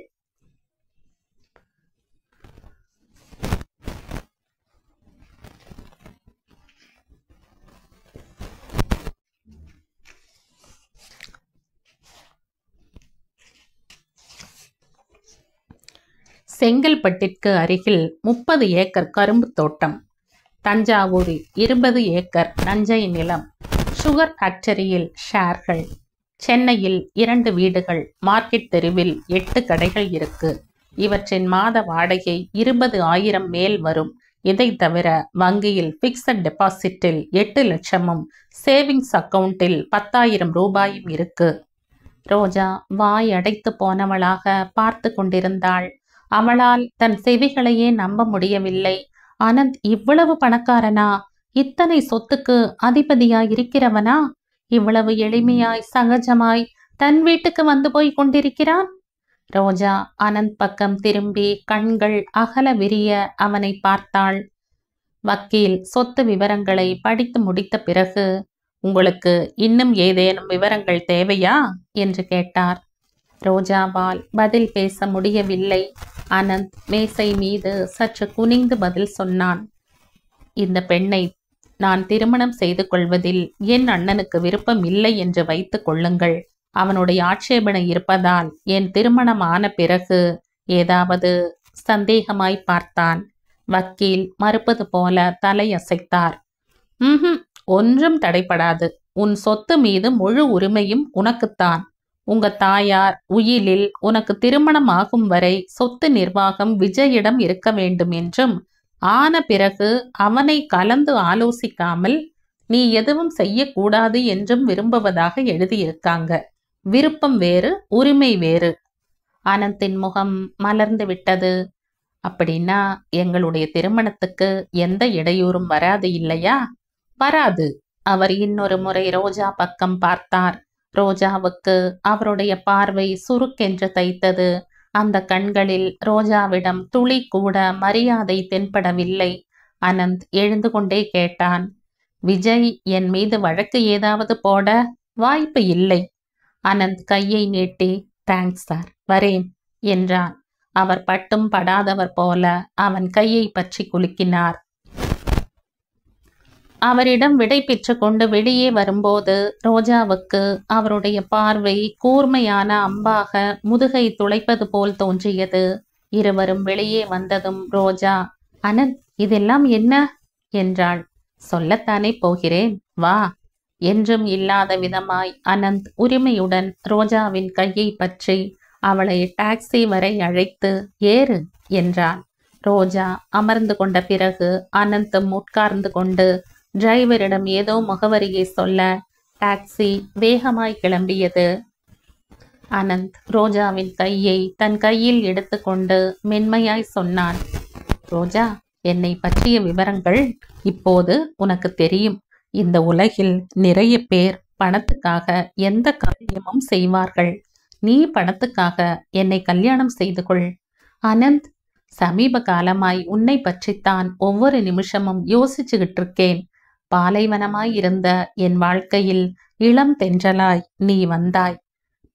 செங்கல்பட்டிற்கு அருகில் 30 ஏக்கர் கரும்பு தோட்டம், தஞ்சாவூரில் 20 ஏக்கர் நஞ்சை நிலம், சுகர் ஃபேக்டரியில் ஷேர்கள், சென்னையில் 2 வீடுகள், மார்க்கெட் தெருவில் 8 கடைகள் இருக்கு. இவற்றின் மாத வாடகை 20,000 மேல் வரும். இதை தவிர வங்கியில் பிக்சட் டெபாசிட்டில் 8 லட்சமும் சேவிங்ஸ் அக்கவுண்டில் 10,000 ரூபாயும் இருக்கு. ரோஜா வாய் அடைத்து போனவளாக பார்த்து கொண்டிருந்தாள். அவளால் தன் செவிகளையே நம்ப முடியவில்லை. அனந்த் இவ்வளவு பணக்காரனா? இத்தனை சொத்துக்கு அதிபதியாய் இருக்கிறவனா? இவ்வளவு எளிமையாய் சகஜமாய் தன் வீட்டுக்கு வந்து போய் கொண்டிருக்கிறான். ரோஜா அனந்த் பக்கம் திரும்பி கண்கள் அகல விரிய அவனை பார்த்தாள். வக்கீல் சொத்து விவரங்களை படித்து முடித்த பிறகு, உங்களுக்கு இன்னும் ஏதேனும் விவரங்கள் தேவையா என்று கேட்டார். ரோஜாவால் பதில் பேச முடியவில்லை. அனந்த் மேசை மீது சற்று குனிந்து பதில் சொன்னான். இந்த பெண்ணை நான் திருமணம் செய்து கொள்வதில் என் அண்ணனுக்கு விருப்பம் இல்லை என்று வைத்துக் கொள்ளுங்கள். அவனுடைய ஆட்சேபனை இருப்பதால் என் திருமணம் ஆன பிறகு ஏதாவது சந்தேகமாய் பார்த்தான். வக்கீல் மறுப்பது போல தலையசைத்தார். ஒன்றும் தடைப்படாது. உன் சொத்து மீது முழு உரிமையும் உனக்குத்தான். உங்க தாயார் உயிலில் உனக்கு திருமணம் ஆகும் வரை சொத்து நிர்வாகம் விஜயிடம் இருக்க வேண்டும் என்றும், ஆன பிறகு அவனை கலந்து ஆலோசிக்காமல் நீ எதுவும் செய்யக்கூடாது என்றும் விரும்புவதாக எழுதியிருக்காங்க. விருப்பம் வேறு, உரிமை வேறு. அனந்தின் முகம் மலர்ந்து விட்டது. அப்படின்னா எங்களுடைய திருமணத்துக்கு எந்த இடையூறும் வராது இல்லையா? வராது. அவர் இன்னொரு முறை ரோஜா பக்கம் பார்த்தார். ரோஜாவுக்கு அவருடைய பார்வை சுருக்கென்று தைத்தது. அந்த கண்களில் ரோஜாவிடம் துளி கூட மரியாதை தென்படவில்லை. அனந்த் எழுந்து கொண்டே கேட்டான். விஜய் என் மீது வழக்கு ஏதாவது போட வாய்ப்பு இல்லை. அனந்த் கையை நீட்டி, தேங்க்ஸ் சார், வரேன் என்றான். அவர் பட்டும் படாதவர் போல அவன் கையை பற்றி குலுக்கினார். அவரிடம் விடை பெற்று கொண்டு வெளியே வரும்போது ரோஜாவுக்கு அவருடைய பார்வை கூர்மையான அம்பாக முதுகை துளைப்பது போல் தோன்றியது. இருவரும் வெளியே வந்ததும் ரோஜா, அனந்த் இதெல்லாம் என்ன என்றாள். சொல்லத்தானே போகிறேன், வா என்றும் இல்லாத விதமாய் அனந்த் உரிமையுடன் ரோஜாவின் கையை பற்றி அவளை டாக்ஸி வரை அழைத்து ஏறு என்றான். ரோஜா அமர்ந்து கொண்ட பிறகு அனந்தும் உட்கார்ந்து கொண்டு டிரைவரிடம் ஏதோ முகவரியை சொல்ல டாக்ஸி வேகமாய் கிளம்பியது. அனந்த் ரோஜாவின் கையை தன் கையில் எடுத்துக்கொண்டு மென்மையாய் சொன்னான். ரோஜா, என்னை பற்றிய விவரங்கள் இப்போது உனக்கு தெரியும். இந்த உலகில் நிறைய பேர் பணத்துக்காக எந்த காரியமும் செய்வார்கள். நீ பணத்துக்காக என்னை கல்யாணம் செய்து கொள். அனந்த், சமீப காலமாய் உன்னை பற்றித்தான் ஒவ்வொரு நிமிஷமும் யோசிச்சுக்கிட்டு இருக்கேன். பாலைவனமாய் இருந்த என் வாழ்க்கையில் இளம் தென்றலாய் நீ வந்தாய்.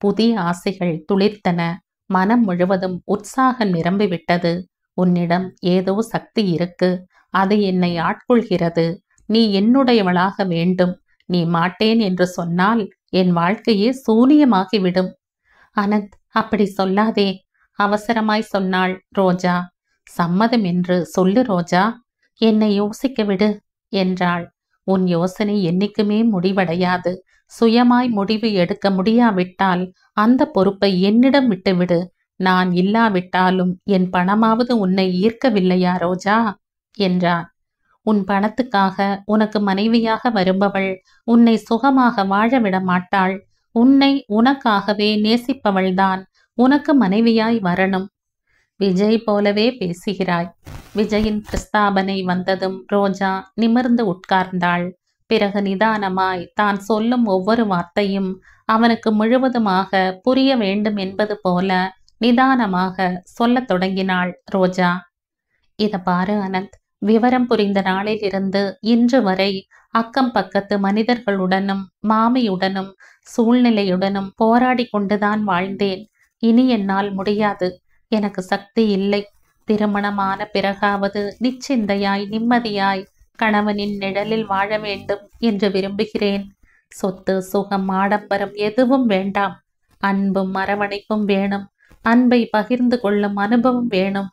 புதிய ஆசைகள் துளிர்த்தன. மனம் முழுவதும் உற்சாகம் நிரம்பிவிட்டது. உன்னிடம் ஏதோ சக்தி இருக்கு. அது என்னை ஆட்கொள்கிறது. நீ என்னுடையவளாக வேண்டும். நீ மாட்டேன் என்று சொன்னால் என் வாழ்க்கையே சூனியமாகிவிடும். அனந்த், அப்படி சொல்லாதே, அவசரமாய் சொன்னாள் ரோஜா. சம்மதம் என்று சொல்லு ரோஜா, என்னை யோசிக்க விடு என்றாள். உன் யோசனை என்னைக்குமே முடிவடையாது. சுயமாய் முடிவு எடுக்க முடியாவிட்டால் அந்த பொறுப்பை என்னிடம் விட்டுவிடு. நான் இல்லாவிட்டாலும் என் பணமாவது உன்னை ஈர்க்கவில்லையா ரோஜா என்றான். உன் பணத்துக்காக உனக்கு மனைவியாக வருபவள் உன்னை சுகமாக வாழ விட மாட்டாள். உன்னை உனக்காகவே நேசிப்பவள்தான் உனக்கு மனைவியாய் வரணும். விஜய் போலவே பேசுகிறாய். விஜயின் பிரஸ்தாபனை வந்ததும் ரோஜா நிமிர்ந்து உட்கார்ந்தாள். பிறகு நிதானமாய் தான் சொல்லும் ஒவ்வொரு வார்த்தையும் அவனுக்கு முழுவதுமாக புரிய வேண்டும் என்பது போல நிதானமாக சொல்லத் தொடங்கினாள் ரோஜா. இத பாரு அனந்த், விவரம் புரிந்த நாளிலிருந்து இன்று வரை அக்கம் பக்கத்து மனிதர்களுடனும் மாமியுடனும் சூழ்நிலையுடனும் போராடி கொண்டுதான் வாழ்ந்தேன். இனி என்னால் முடியாது. எனக்கு சக்தி இல்லை. திருமணமான பிறகாவது நிச்சிந்தையாய் நிம்மதியாய் கணவனின் நிழலில் வாழ வேண்டும் என்று விரும்புகிறேன். சொத்து சுகம் ஆடம்பரம் எதுவும் வேண்டாம். அன்பும் அரவணைப்பும் வேணும். அன்பை பகிர்ந்து கொள்ளும் அனுபவம் வேணும்.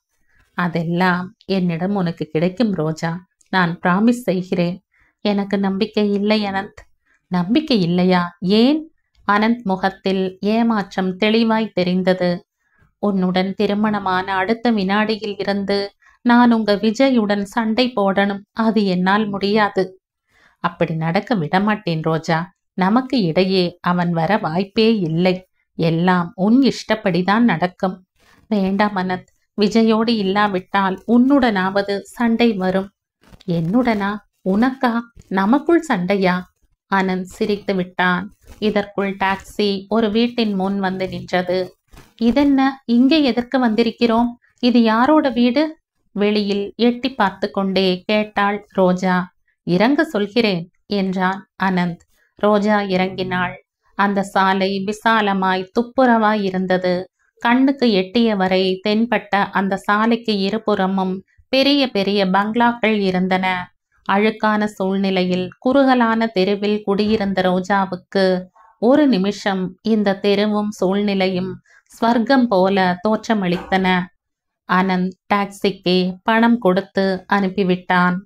அதெல்லாம் என்னிடம் உனக்கு கிடைக்கும் ரோஜா. நான் பிராமிஸ் செய்கிறேன். எனக்கு நம்பிக்கை இல்லை அனந்த். நம்பிக்கை இல்லையா? ஏன்? அனந்த் முகத்தில் ஏமாற்றம் தெளிவாய் தெரிந்தது. உன்னுடன் திருமணமான அடுத்த வினாடியில் இருந்து நான் உங்க விஜயுடன் சண்டை போடணும். அது என்னால் முடியாது. அப்படி நடக்க விடமாட்டேன் ரோஜா. நமக்கு இடையே அவன் வர வாய்ப்பே இல்லை. எல்லாம் உன் இஷ்டப்படிதான் நடக்கும். வேண்டாம் அனந்த். விஜயோடு இல்லாவிட்டால் உன்னுடனாவது சண்டை வரும். என்னுடனா? உனக்கா? நமக்குள் சண்டையா? அனந்த் சிரித்து விட்டான். இதற்குள் டாக்ஸி ஒரு வீட்டின் முன் வந்து நின்றது. இதென்ன, இங்கே எதற்கு வந்திருக்கிறோம்? இது யாரோட வீடு? வெளியில் எட்டி பார்த்து கொண்டே கேட்டாள் ரோஜா. இறங்க சொல்கிறேன் என்றான் அனந்த். ரோஜா இறங்கினாள். அந்த சாலை விசாலமாய் துப்புரவாய் இருந்தது. கண்ணுக்கு எட்டிய வரை தென்பட்ட அந்த சாலைக்கு இருபுறமும் பெரிய பெரிய பங்களாக்கள் இருந்தன. அழுக்கான சூழ்நிலையில் குறுகலான தெருவில் குடியிருந்த ரோஜாவுக்கு ஒரு நிமிஷம் இந்த தெருவும் சூழ்நிலையும் ஸ்வர்க்கம் போல தோற்றமளித்தன. அனந்த் டாக்ஸிக்கு பணம் கொடுத்து அனுப்பிவிட்டான்.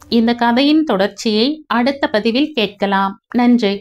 இந்த கதையின் தொடர்ச்சியை அடுத்த பதிவில் கேட்கலாம். நன்றி.